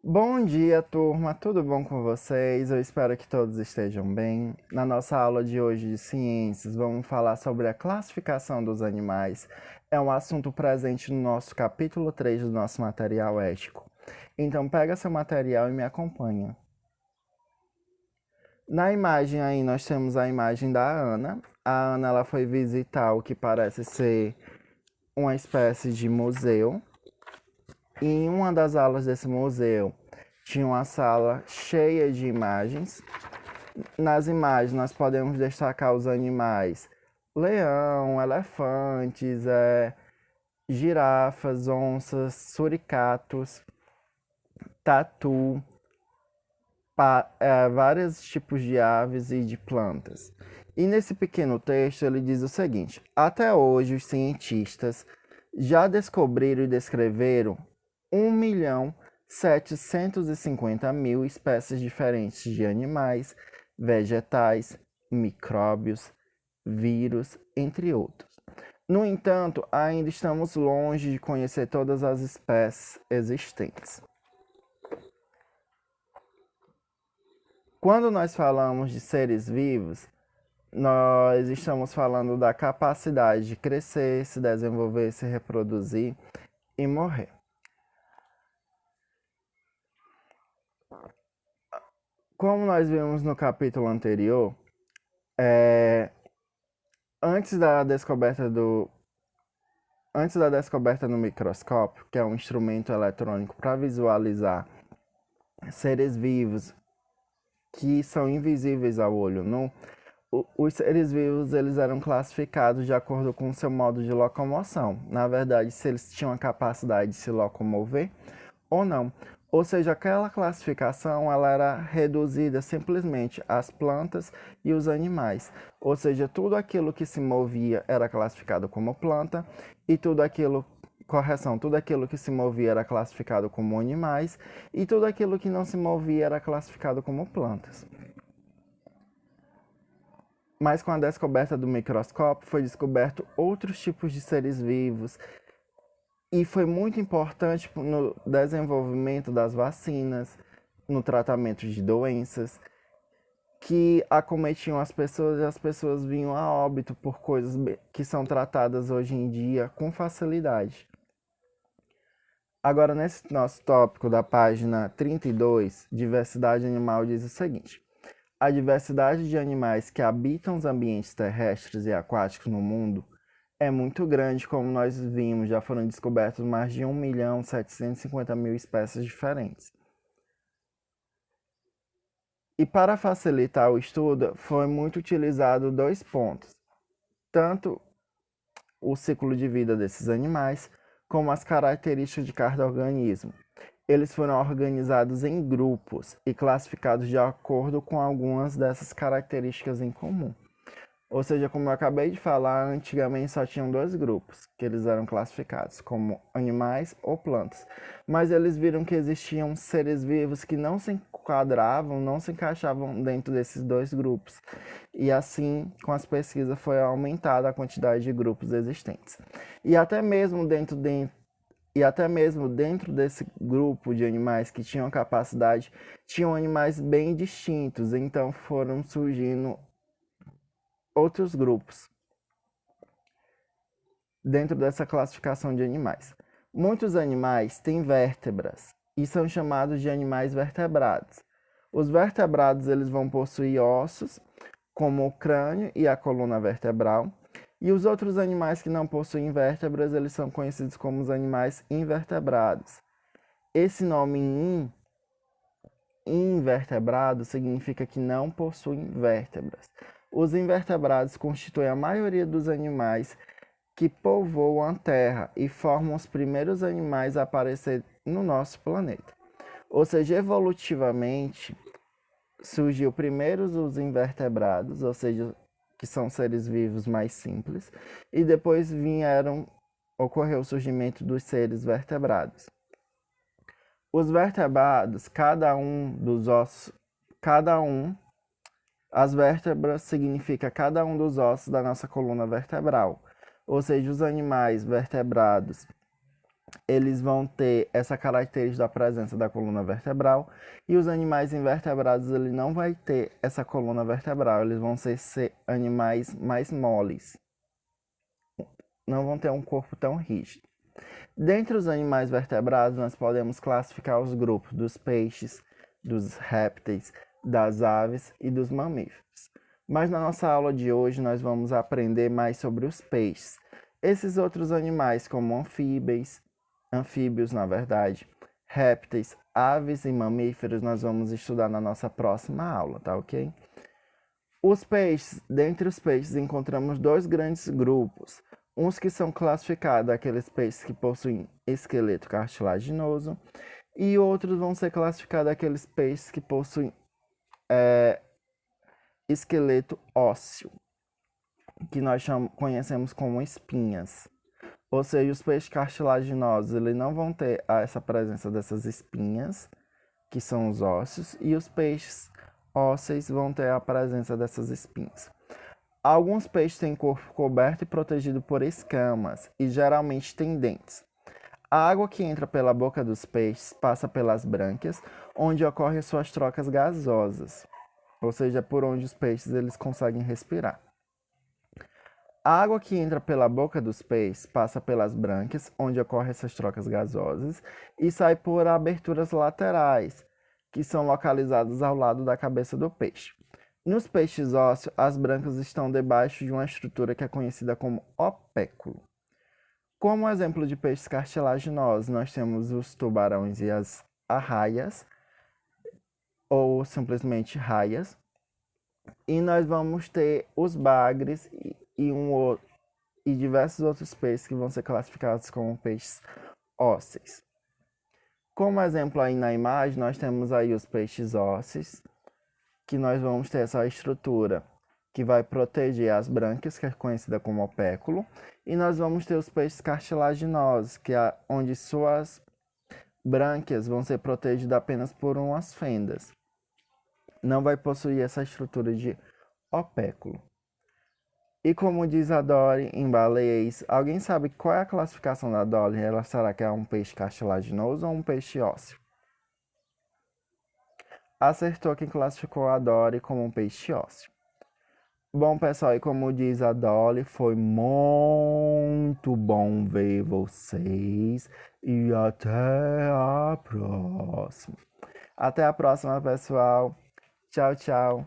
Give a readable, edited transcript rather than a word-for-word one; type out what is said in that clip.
Bom dia, turma. Tudo bom com vocês? Eu espero que todos estejam bem. Na nossa aula de hoje de ciências, vamos falar sobre a classificação dos animais. É um assunto presente no nosso capítulo 3 do nosso material ético. Então, pega seu material e me acompanha. Na imagem aí, nós temos a imagem da Ana. A Ana, ela foi visitar o que parece ser uma espécie de museu. E em uma das aulas desse museu, tinha uma sala cheia de imagens. Nas imagens, nós podemos destacar os animais: leão, elefantes, girafas, onças, suricatos, tatu, vários tipos de aves e de plantas. E nesse pequeno texto ele diz o seguinte: até hoje os cientistas já descobriram e descreveram 1.750.000 espécies diferentes de animais, vegetais, micróbios, vírus, entre outros. No entanto, ainda estamos longe de conhecer todas as espécies existentes. Quando nós falamos de seres vivos, nós estamos falando da capacidade de crescer, se desenvolver, se reproduzir e morrer. Como nós vimos no capítulo anterior, antes da descoberta no microscópio, que é um instrumento eletrônico para visualizar seres vivos que são invisíveis ao olho nu, os seres vivos eles eram classificados de acordo com o seu modo de locomoção. Na verdade, se eles tinham a capacidade de se locomover ou não. Ou seja, aquela classificação ela era reduzida simplesmente às plantas e os animais. Ou seja, tudo aquilo que se movia era classificado como planta e tudo aquilo que se movia era classificado como animais e tudo aquilo que não se movia era classificado como plantas. Mas com a descoberta do microscópio foi descoberto outros tipos de seres vivos e foi muito importante no desenvolvimento das vacinas, no tratamento de doenças que acometiam as pessoas e as pessoas vinham a óbito por coisas que são tratadas hoje em dia com facilidade. Agora, nesse nosso tópico da página 32, diversidade animal, diz o seguinte: a diversidade de animais que habitam os ambientes terrestres e aquáticos no mundo é muito grande, como nós vimos, já foram descobertos mais de 1.750.000 espécies diferentes. E para facilitar o estudo, foi muito utilizado dois pontos, tanto o ciclo de vida desses animais, como as características de cada organismo. Eles foram organizados em grupos e classificados de acordo com algumas dessas características em comum. Ou seja, como eu acabei de falar, antigamente só tinham dois grupos, que eles eram classificados como animais ou plantas. Mas eles viram que existiam seres vivos que não se enquadravam, não se encaixavam dentro desses dois grupos. E assim, com as pesquisas, foi aumentada a quantidade de grupos existentes. E até mesmo dentro desse grupo de animais que tinham capacidade, tinham animais bem distintos, então foram surgindo outros grupos dentro dessa classificação de animais. Muitos animais têm vértebras e são chamados de animais vertebrados. Os vertebrados eles vão possuir ossos, como o crânio e a coluna vertebral, e os outros animais que não possuem vértebras, eles são conhecidos como os animais invertebrados. Esse nome invertebrado significa que não possuem vértebras. Os invertebrados constituem a maioria dos animais que povoam a Terra e formam os primeiros animais a aparecer no nosso planeta. Ou seja, evolutivamente, surgiu primeiro os invertebrados, ou seja, que são seres vivos mais simples, e depois ocorreu o surgimento dos seres vertebrados. Os vertebrados, as vértebras significa cada um dos ossos da nossa coluna vertebral. Ou seja, os animais vertebrados eles vão ter essa característica da presença da coluna vertebral, e os animais invertebrados ele não vai ter essa coluna vertebral, eles vão ser animais mais moles, não vão ter um corpo tão rígido. Dentre os animais vertebrados, nós podemos classificar os grupos dos peixes, dos répteis, das aves e dos mamíferos. Mas na nossa aula de hoje nós vamos aprender mais sobre os peixes. Esses outros animais, como anfíbios, na verdade, répteis, aves e mamíferos, nós vamos estudar na nossa próxima aula, tá ok? Os peixes, dentre os peixes, encontramos dois grandes grupos. Uns que são classificados aqueles peixes que possuem esqueleto cartilaginoso, e outros vão ser classificados aqueles peixes que possuem esqueleto ósseo, que nós conhecemos como espinhas. Ou seja, os peixes cartilaginosos eles não vão ter essa presença dessas espinhas, que são os ossos, e os peixes ósseos vão ter a presença dessas espinhas. Alguns peixes têm corpo coberto e protegido por escamas e geralmente têm dentes. A água que entra pela boca dos peixes passa pelas brânquias, onde ocorrem suas trocas gasosas, ou seja, por onde os peixes eles conseguem respirar. A água que entra pela boca dos peixes passa pelas brânquias, onde ocorrem essas trocas gasosas, e sai por aberturas laterais, que são localizadas ao lado da cabeça do peixe. Nos peixes ósseos, as brânquias estão debaixo de uma estrutura que é conhecida como opéculo. Como exemplo de peixes cartilaginosos, nós temos os tubarões e as arraias, ou simplesmente raias. E nós vamos ter os bagres e diversos outros peixes que vão ser classificados como peixes ósseos. Como exemplo aí na imagem, nós temos aí os peixes ósseos, que nós vamos ter essa estrutura que vai proteger as brânquias, que é conhecida como opéculo, e nós vamos ter os peixes cartilaginosos, que é onde suas brânquias vão ser protegidas apenas por umas fendas. Não vai possuir essa estrutura de opéculo. E como diz a Dory em baleias, alguém sabe qual é a classificação da Dory? Ela será que é um peixe cartilaginoso ou um peixe ósseo? Acertou quem classificou a Dory como um peixe ósseo. Bom, pessoal, e como diz a Dolly, foi muito bom ver vocês e até a próxima. Até a próxima, pessoal. Tchau, tchau.